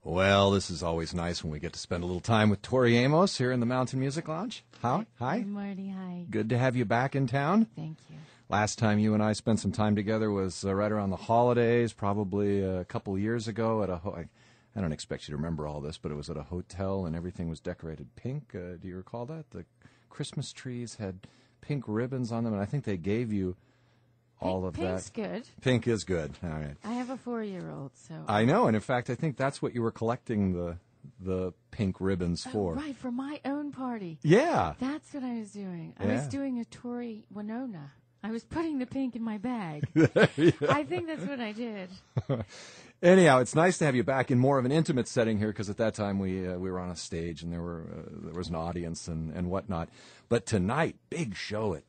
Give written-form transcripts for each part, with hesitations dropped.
Well, this is always nice when we get to spend a little time with Tori Amos here in the Mountain Music Lounge. Hi. Hi, Marty. Hi. Good to have you back in town. Thank you. Last time you and I spent some time together was right around the holidays, probably a couple years ago at I don't expect you to remember all this, but it was at a hotel and everything was decorated pink. Do you recall that? The Christmas trees had pink ribbons on them, and I think they gave you all of Pink's that. Good. Pink is good. All right. I have a 4-year-old, so. I know, and in fact, I think that's what you were collecting the pink ribbons for. Right, for my own party. Yeah. That's what I was doing. I Yeah. was doing a Tori Winona. I was putting the pink in my bag. Yeah. I think that's what I did. Anyhow, it's nice to have you back in more of an intimate setting here, because at that time we were on a stage and there was an audience and whatnot. But tonight, big show at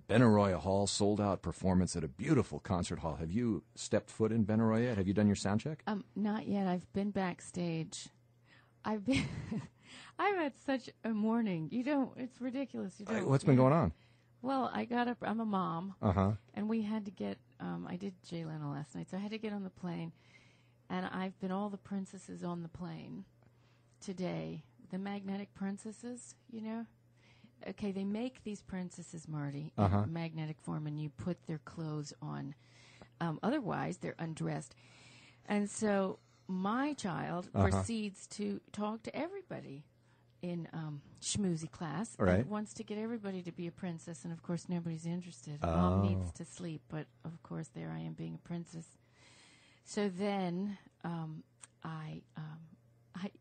Benaroya Hall, sold-out performance at a beautiful concert hall. Have you stepped foot in Benaroya yet? Have you done your sound check? Not yet. I've been backstage. I've had such a morning. It's ridiculous. What's been going on? Well, I got up. I'm a mom. Uh-huh. And we had to get, I did Jay Leno last night, so I had to get on the plane. And I've been all the princesses on the plane today. The magnetic princesses, Okay, they make these princesses, Marty, in magnetic form, and you put their clothes on. Otherwise, they're undressed. And so my child proceeds to talk to everybody in schmoozy class. Right. And wants to get everybody to be a princess, and of course nobody's interested. Mom needs to sleep, but of course there I am being a princess. So then I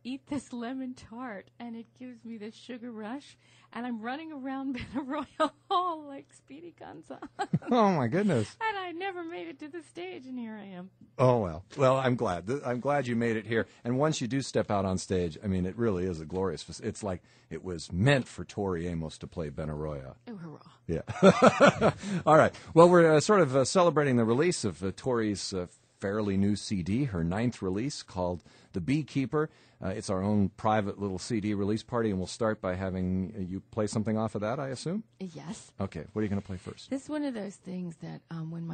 eat this lemon tart, and it gives me this sugar rush, and I'm running around Benaroya Hall like Speedy Gonzales. Oh, my goodness. And I never made it to the stage, and here I am. Oh, well. Well, I'm glad. I'm glad you made it here. And once you do step out on stage, I mean, it really is a glorious. It's like it was meant for Tori Amos to play Benaroya. Oh, hurrah. Yeah. All right. Well, we're sort of celebrating the release of Tori's fairly new CD, her 9th release, called The Beekeeper. It's our own private little CD release party, and we'll start by having you play something off of that, I assume? Yes. Okay. What are you going to play first? This is one of those things that when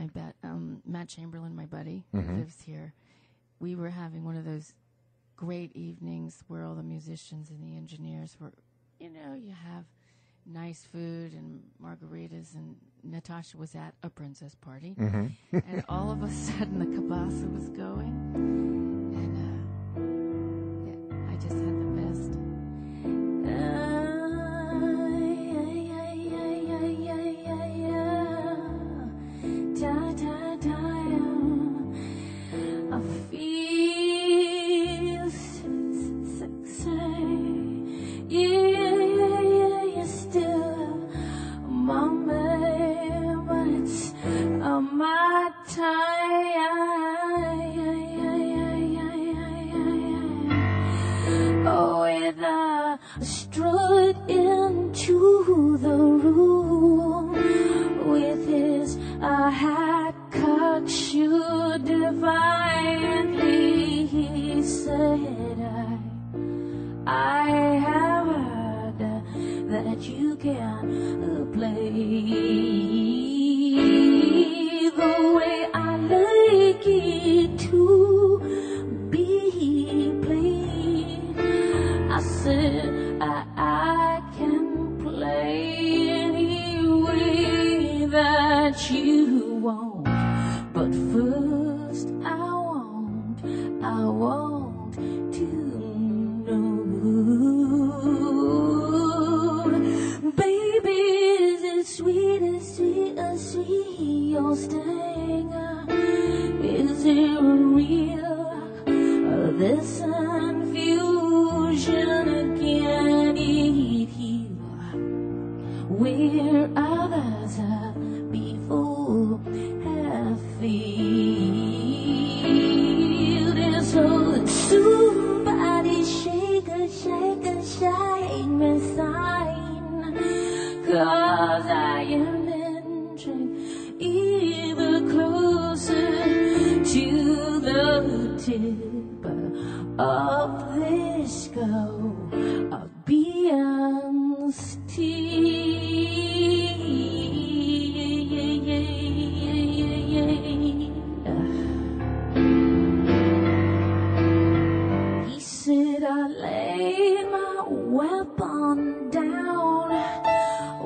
Matt Chamberlain, my buddy, who lives here, we were having one of those great evenings where all the musicians and the engineers were, you have nice food and margaritas, and Natasha was at a princess party, and all of a sudden the kibasa was going, and I just had the best. I feel sexy, yeah, still my man, but it's my time. Oh, with a strut into the room with his hat cocked, should defiantly he said, I have heard that you can play the way I like it to be played. I said I can play any way that you want, but first I want to know, baby, is it sweet your sting? Is it real, this infusion again? It heal where others have before have failed. And so somebody shake me sign, 'cause I am inching ever closer to the tip of this go of Beyonce's tea. weapon down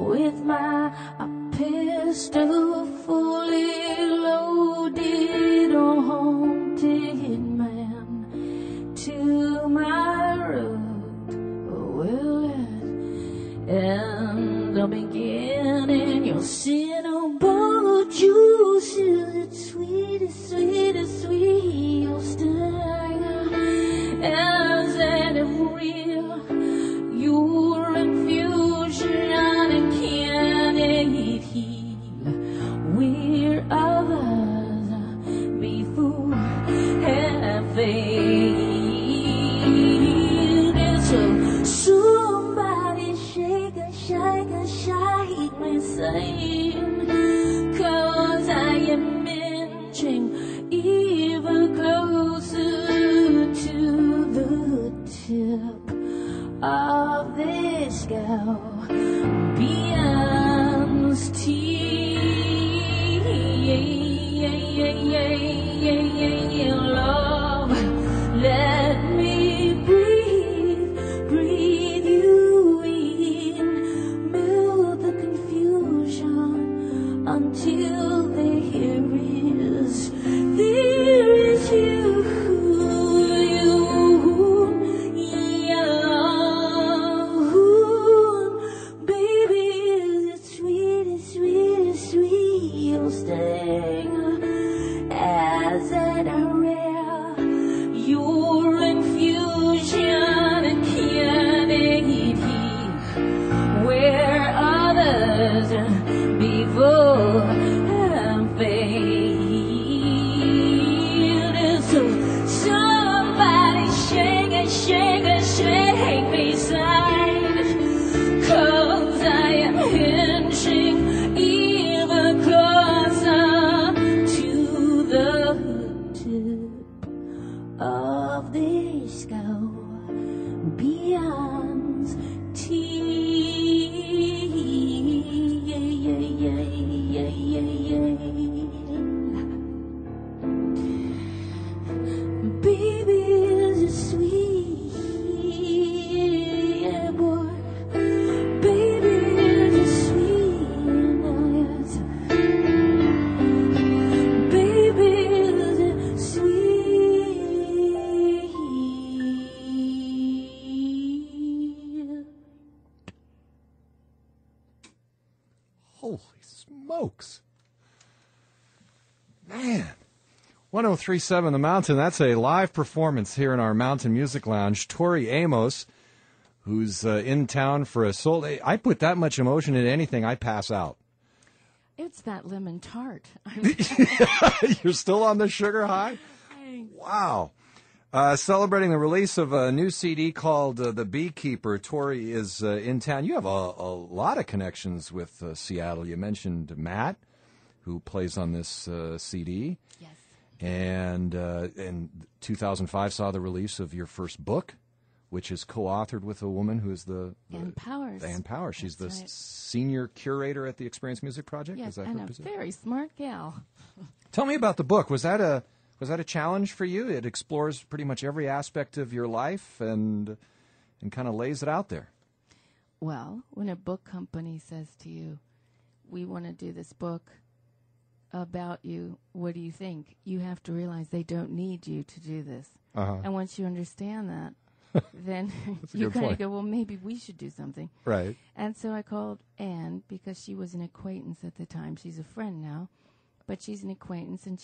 with my pistol fully loaded, a haunted man to my road will end up beginning. Your cinnamon juice is the sweetest, sweetest, sweet. Your sting as any real your infusion and can it heal where others before have failed. So somebody shake me sane, 'cause I am inching even closer to the tip of this Scorpion's teeth. Love, let me breathe you in, melt the confusion until there is you. As at a rare, your infusion and can it heal where others before have failed. And so somebody shake me side, 'cause I am inching even closer of this Scorpion's teeth. Baby is a sweet boy. Baby is a sweet night. Baby is a sweet. Holy smokes. Man. 1037 The Mountain, that's a live performance here in our Mountain Music Lounge. Tori Amos, who's in town for a soul. I put that much emotion into anything, I pass out. It's that lemon tart. You're still on the sugar high? Wow. Celebrating the release of a new CD called The Beekeeper. Tori is in town. You have a lot of connections with Seattle. You mentioned Matt, who plays on this CD. Yes. And 2005 saw the release of your first book, which is co-authored with a woman who is Ann Powers. Ann Powers. She's That's the right. senior curator at the Experience Music Project. Yes, is that and her a position? very smart gal. Tell me about the book. Was that a challenge for you? It explores pretty much every aspect of your life and kind of lays it out there. Well, when a book company says to you, we want to do this book about you, what do you think? You have to realize they don't need you to do this. Uh-huh. And once you understand that, then That's a you good kind of point. go, well, maybe we should do something. Right. And so I called Anne because she was an acquaintance at the time. She's a friend now, but she's an acquaintance, and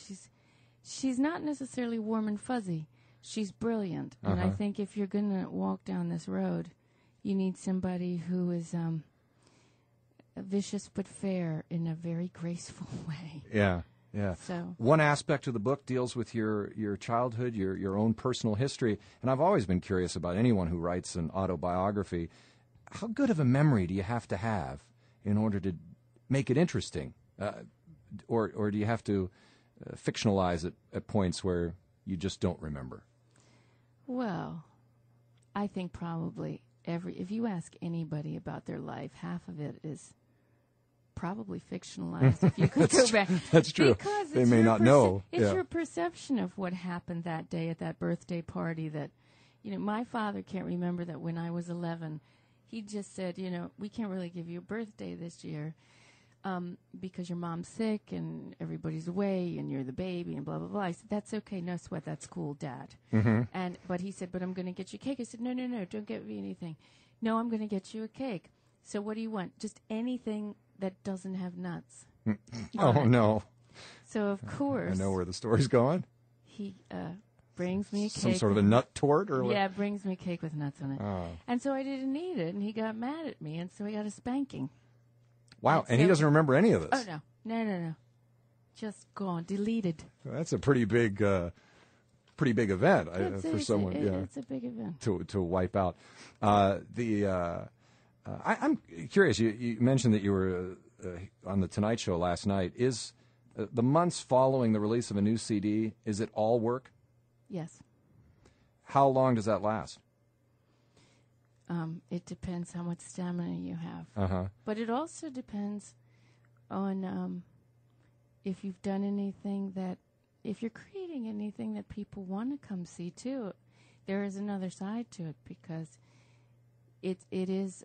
she's not necessarily warm and fuzzy. She's brilliant. And I think if you're going to walk down this road, you need somebody who is vicious but fair in a very graceful way. Yeah, yeah. So one aspect of the book deals with your childhood, your own personal history, and I've always been curious about anyone who writes an autobiography. How good of a memory do you have to have in order to make it interesting, or do you have to fictionalize it at points where you just don't remember? Well, I think probably if you ask anybody about their life, half of it is probably fictionalized. If you could go back, That's true. Because They it's may your not know. It's Yeah. your perception of what happened that day at that birthday party that my father can't remember that when I was 11, he just said, we can't really give you a birthday this year because your mom's sick and everybody's away and you're the baby and blah, blah, blah. I said, that's okay. No sweat. That's cool, Dad. Mm-hmm. But he said, but I'm going to get you cake. I said, no, don't get me anything. No, I'm going to get you a cake. So what do you want? Just anything that doesn't have nuts. Oh, no. So, of course. I know where the story's going. He brings me a cake. Some sort of a nut tort or what? Yeah, brings me a cake with nuts on it. Oh. And so I didn't eat it, and he got mad at me, and so I got a spanking. Wow, and he doesn't remember any of this. Oh, no. Just gone, deleted. That's a pretty big event for someone. It's a big event. To wipe out. I'm curious. You mentioned that you were on the Tonight Show last night. Is the months following the release of a new CD, is it all work? Yes. How long does that last? It depends how much stamina you have. Uh-huh. But it also depends on if you've done anything if you're creating anything that people want to come see too. There is another side to it because it is,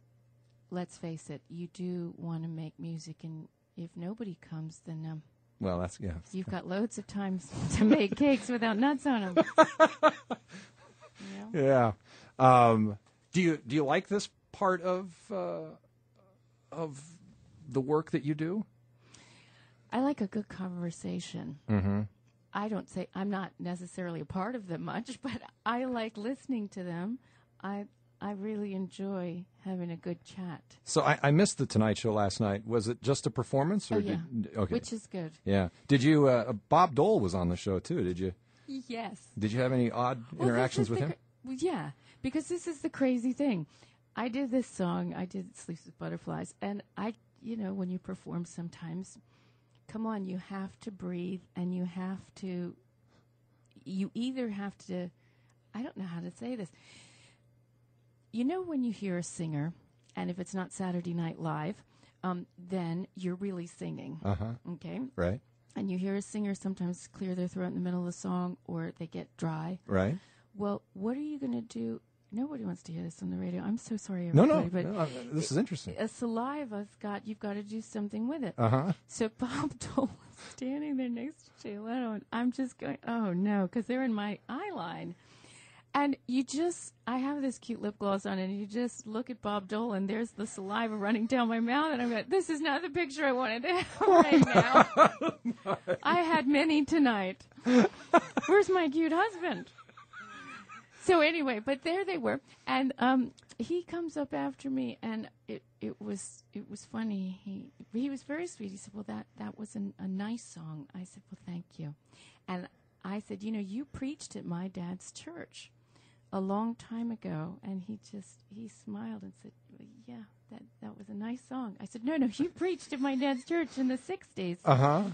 let's face it, you do want to make music, and if nobody comes, then well, that's yeah. You've got loads of times to make cakes without nuts on them. Yeah. Do you like this part of the work that you do? I like a good conversation. Mm-hmm. I don't say I'm not necessarily a part of them much, but I like listening to them. I really enjoy having a good chat. So I missed the Tonight Show last night. Was it just a performance? Or yeah. Okay. Which is good. Yeah. Did you? Bob Dole was on the show too. Did you? Yes. Did you have any odd interactions with him? Yeah, because this is the crazy thing. I did this song. I did Sleeps with Butterflies, and when you perform sometimes, come on, you have to breathe, and you either have to, I don't know how to say this. When you hear a singer, and if it's not Saturday Night Live, then you're really singing. Uh-huh. Okay? Right. And you hear a singer sometimes clear their throat in the middle of the song, or they get dry. Right. Well, what are you going to do? Nobody wants to hear this on the radio. I'm so sorry, No, everybody. no. This is interesting. A saliva's you've got to do something with it. Uh-huh. So Bob Dole was standing there next to Jay Leno, and I'm just going, oh, no, because they're in my eye line. And I have this cute lip gloss on, and you just look at Bob Dole, and there's the saliva running down my mouth, and I'm like, this is not the picture I wanted to have right now. I had many tonight. Where's my cute husband? So anyway, but there they were, and he comes up after me, and it was funny. He was very sweet. He said, "Well, that was a nice song." I said, "Well, thank you," and I said, "You preached at my dad's church a long time ago," and he smiled and said, well, "Yeah, that was a nice song." I said, "No, you preached at my dad's church in the '60s." Uh-huh.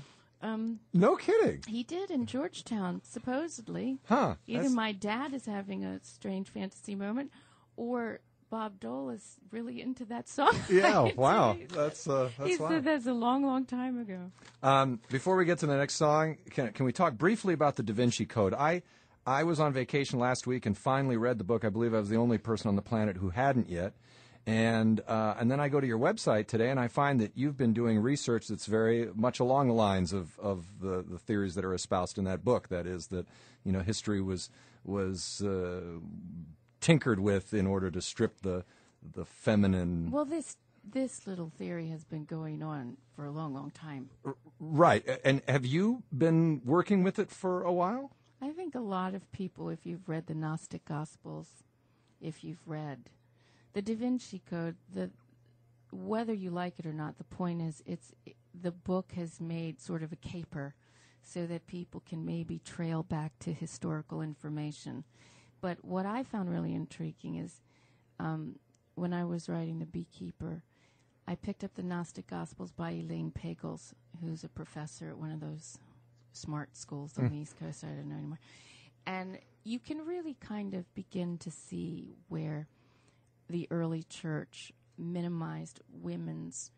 No kidding. He did in Georgetown, supposedly. Huh. Either my dad is having a strange fantasy moment, or Bob Dole is really into that song. Yeah, wow. That's he said that's a long, long time ago. Before we get to the next song, can we talk briefly about the Da Vinci Code? I was on vacation last week and finally read the book. I believe I was the only person on the planet who hadn't yet. And then I go to your website today, and I find that you've been doing research that's very much along the lines of the theories that are espoused in that book. That is, that history was tinkered with in order to strip the feminine. Well, this little theory has been going on for a long, long time. Right. And have you been working with it for a while? I think a lot of people, if you've read the Gnostic Gospels, if you've read the Da Vinci Code, whether you like it or not, the point is the book has made sort of a caper so that people can maybe trail back to historical information. But what I found really intriguing is when I was writing The Beekeeper, I picked up the Gnostic Gospels by Elaine Pagels, who's a professor at one of those smart schools on the East Coast. I don't know anymore. And you can really kind of begin to see where the early church minimized women's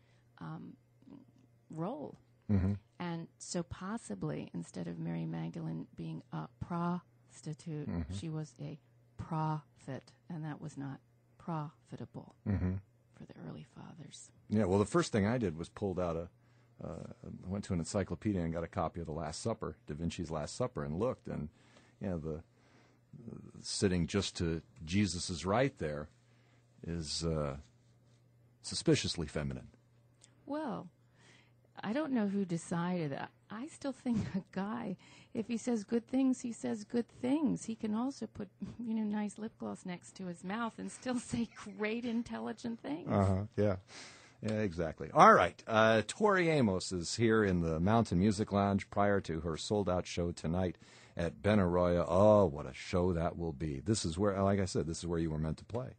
role. Mm-hmm. And so possibly, instead of Mary Magdalene being a prostitute, she was a profit, and that was not profitable for the early fathers. Yeah, well, the first thing I did was pulled out went to an encyclopedia and got a copy of the Last Supper, Da Vinci's Last Supper, and looked, and the sitting just to Jesus's right there is suspiciously feminine. Well, I don't know who decided that. I still think a guy, if he says good things, he says good things. He can also put, nice lip gloss next to his mouth and still say great, intelligent things. Yeah. Yeah, exactly. All right. Tori Amos is here in the Mountain Music Lounge prior to her sold-out show tonight at Ben Arroyo. Oh, what a show that will be. This is where, like I said, this is where you were meant to play.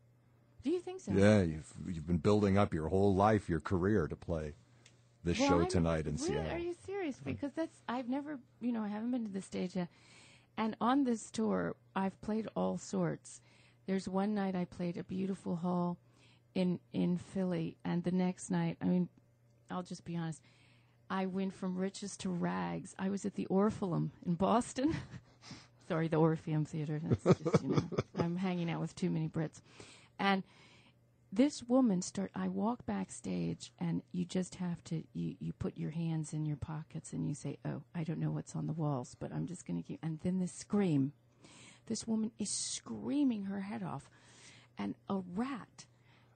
Do you think so? Yeah, you've been building up your whole life, your career to play this show tonight in Seattle. Are you serious? Because I've never, I haven't been to the stage yet. And on this tour, I've played all sorts. There's one night I played a beautiful hall in Philly, and the next night, I'll just be honest, I went from riches to rags. I was at the Orpheum in Boston. Sorry, the Orpheum Theater. That's just, I'm hanging out with too many Brits. And this woman I walk backstage, and you just have to, you put your hands in your pockets and you say, oh, I don't know what's on the walls, but I'm just going to keep, and then this scream. This woman is screaming her head off, and a rat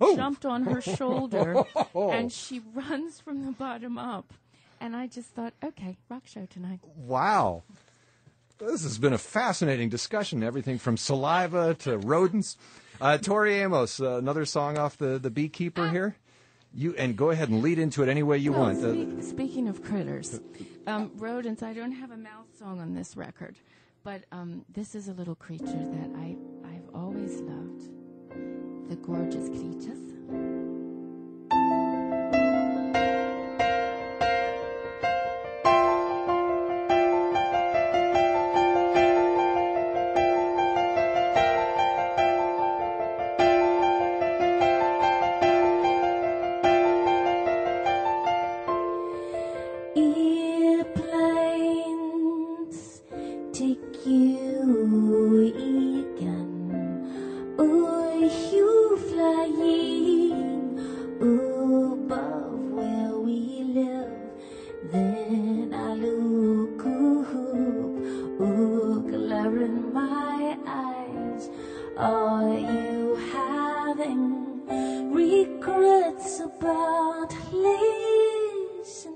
jumped on her shoulder, and she runs from the bottom up. And I just thought, okay, rock show tonight. Wow. This has been a fascinating discussion, everything from saliva to rodents. Tori Amos, another song off the Beekeeper here. And go ahead and lead into it any way you want. Speaking of critters, rodents, I don't have a mouth song on this record, but this is a little creature that I've always loved. The gorgeous creatures. Airplanes take you again. Oh, you flying above where we live. Then I look up, glare in my eyes. Are you having regrets about listening?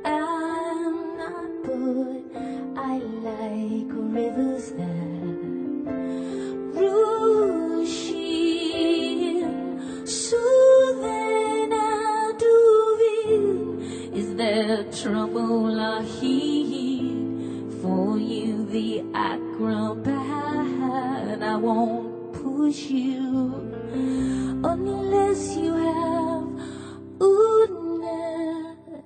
I'm not, but I like rivers that rushing, soothing and moving. Is there trouble I heed for you, the acrobat? I won't push you unless you have net.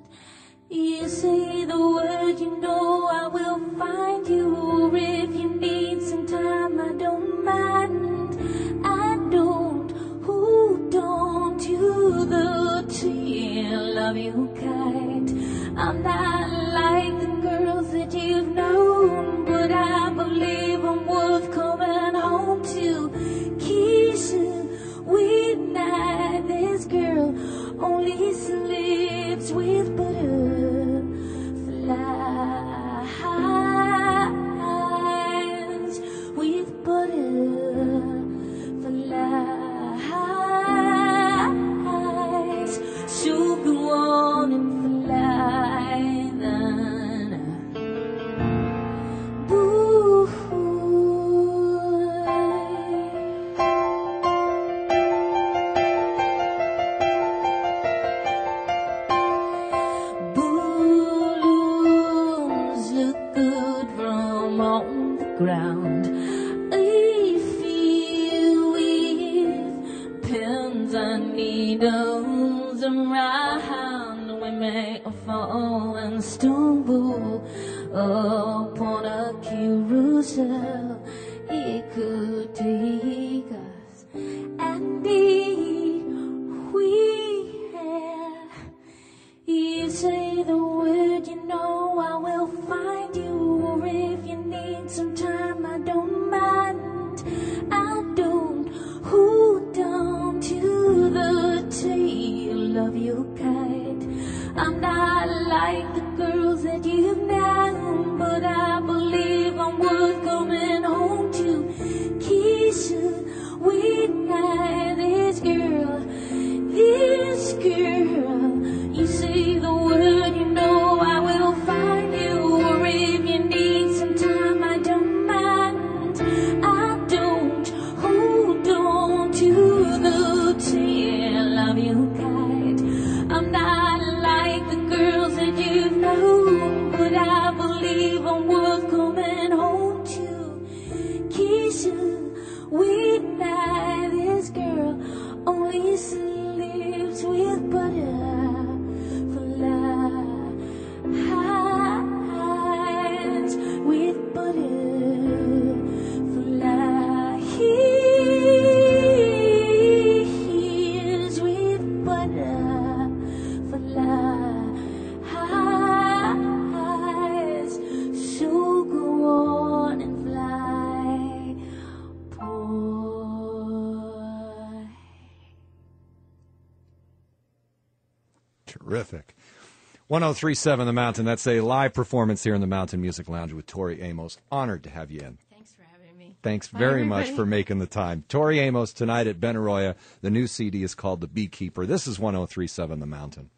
You say the word, I will find you. If you need some time, I don't mind. I don't hold on to the tail of your kite. I'm not like the girls that you've known, but I believe I'm worth coming home to. Kissing with night, this girl only sleeps with butterflies, with butterflies. So go on and fly then. Boo. Balloons look good from on the ground. If you with pins and needles around, we may fall and stumble upon a carousel. It could take us, and if we had, you say the word, I will find you. Or if you need some time, I don't mind. your kite. I'm not like the girls that you've known, but I believe I'm worth coming home to. Keisha, weeknight, this girl. You say the word, you know I will find you. Or if you need some time, I don't mind. I don't hold on to the tail of your kite. I'm not like the girls that you've known, but I believe I'm worth coming home to. Keisha, weeknight, this girl only sleeps with butterflies, with butterflies, with butterflies. So go on and fly, boy. Terrific. 1037 The Mountain. That's a live performance here in the Mountain Music Lounge with Tori Amos. Honored to have you in. Thanks for having me. Thanks Bye, very everybody. much for making the time. Tori Amos tonight at Benaroya. The new CD is called The Beekeeper. This is 1037 The Mountain.